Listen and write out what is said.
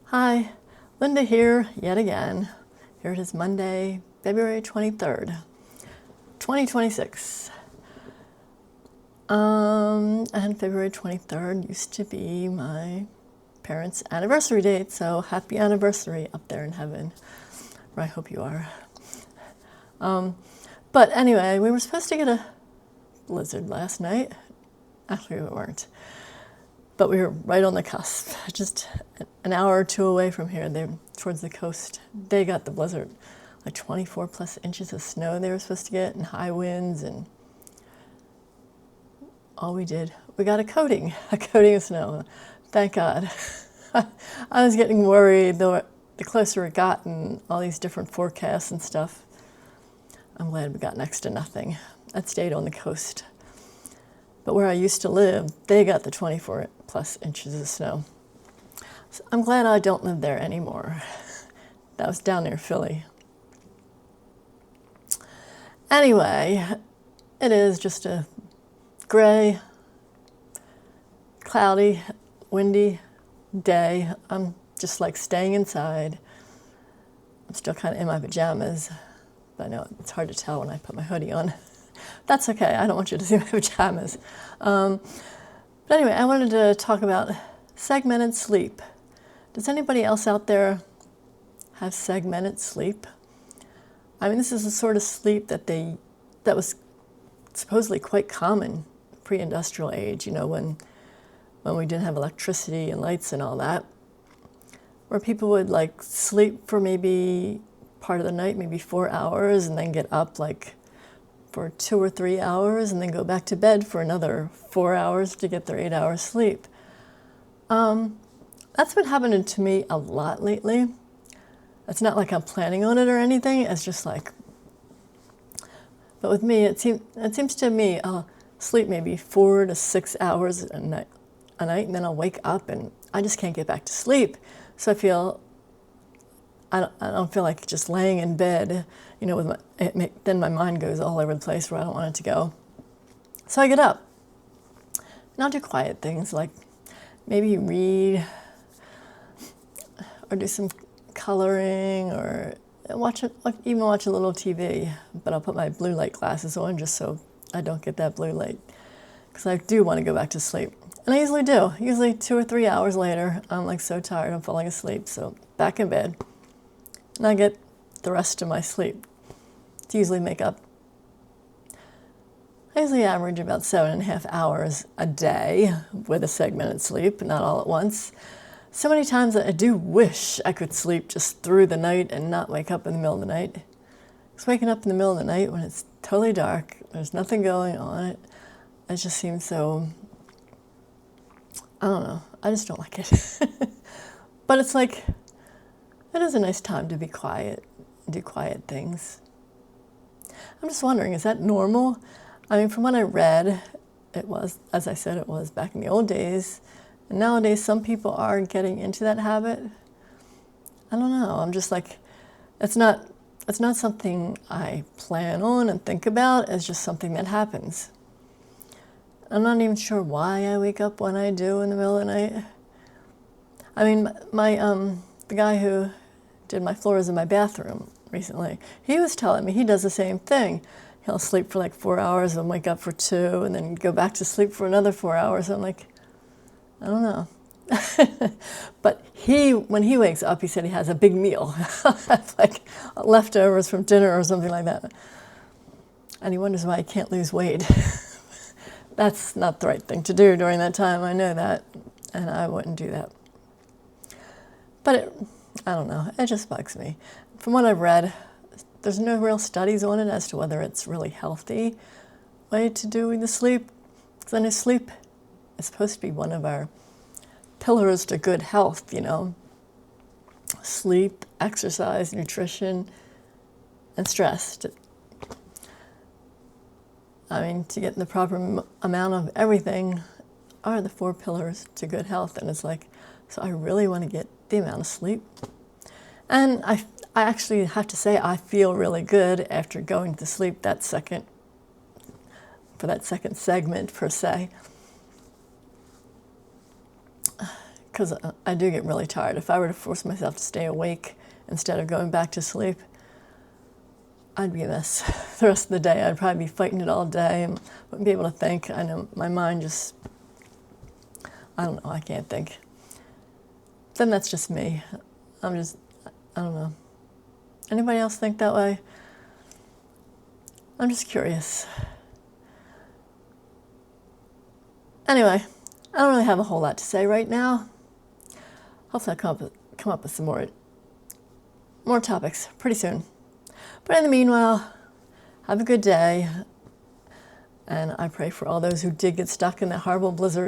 Hi, Linda here yet again. Here it is Monday, February 23rd, 2026. And February 23rd used to be my parents' anniversary date, so happy anniversary up there in heaven, where I hope you are. But anyway, we were supposed to get a blizzard last night. Actually, we weren't. But we were right on the cusp, just an hour or two away from here. They towards the coast. They got the blizzard, like 24 plus inches of snow they were supposed to get, and high winds, and all we did, we got a coating of snow. Thank God. I was getting worried the closer it got, and all these different forecasts and stuff. I'm glad we got next to nothing. That stayed on the coast. But where I used to live, they got the 24 plus inches of snow. So I'm glad I don't live there anymore. That was down near Philly. Anyway, it is just a gray, cloudy, windy day. I'm just like staying inside. I'm still kind of in my pajamas. But I know it's hard to tell when I put my hoodie on. That's okay, I don't want you to see my pajamas. But anyway, I wanted to talk about segmented sleep. Does anybody else out there have segmented sleep? I mean, this is the sort of sleep that was supposedly quite common pre-industrial age, when we didn't have electricity and lights and all that, where people would like sleep for maybe part of the night, maybe 4 hours, and then get up like for 2 or 3 hours, and then go back to bed for another 4 hours to get their 8 hours sleep. That's been happening to me a lot lately. It's not like I'm planning on it or anything. It's just like, but with me, it seems to me I'll sleep maybe 4 to 6 hours a night, and then I'll wake up and I just can't get back to sleep. So I don't feel like just laying in bed, then my mind goes all over the place where I don't want it to go. So I get up, and I'll do quiet things like maybe read, or do some coloring, or even watch a little TV. But I'll put my blue light glasses on just so I don't get that blue light, because I do want to go back to sleep. And I usually do. Usually 2 or 3 hours later, I'm like so tired, I'm falling asleep. So back in bed. And I get the rest of my sleep to usually make up. I usually average about 7.5 hours a day with a segmented sleep, not all at once. So many times that I do wish I could sleep just through the night and not wake up in the middle of the night. Because waking up in the middle of the night when it's totally dark, there's nothing going on, it just seems so, I don't know, I just don't like it. But it's like, it is a nice time to be quiet and do quiet things. I'm just wondering, is that normal? I mean, from what I read, it was, as I said, it was back in the old days. And nowadays, some people are getting into that habit. I don't know. I'm just like, it's not something I plan on and think about. It's just something that happens. I'm not even sure why I wake up when I do in the middle of the night. I mean, the guy who did my floors in my bathroom recently, he was telling me he does the same thing. He'll sleep for like 4 hours and wake up for 2 and then go back to sleep for another 4 hours. I'm like, I don't know. But when he wakes up, he said he has a big meal, like leftovers from dinner or something like that. And he wonders why he can't lose weight. That's not the right thing to do during that time. I know that, and I wouldn't do that. But I don't know, it just bugs me. From what I've read, there's no real studies on it as to whether it's really healthy way to do the sleep. Because I know sleep is supposed to be one of our pillars to good health, Sleep, exercise, nutrition, and stress. I mean, to get the proper amount of everything are the 4 pillars to good health. And it's like, so I really want to get the amount of sleep. And I actually have to say I feel really good after going to sleep for that second segment per se. because I do get really tired. If I were to force myself to stay awake instead of going back to sleep, I'd be a mess the rest of the day. I'd probably be fighting it all day and wouldn't be able to think. I know my mind just, I don't know, I can't think. Then that's just me. I don't know. Anybody else think that way? I'm just curious. Anyway, I don't really have a whole lot to say right now. Hopefully I'll come up with some more topics pretty soon. But in the meanwhile, have a good day. And I pray for all those who did get stuck in that horrible blizzard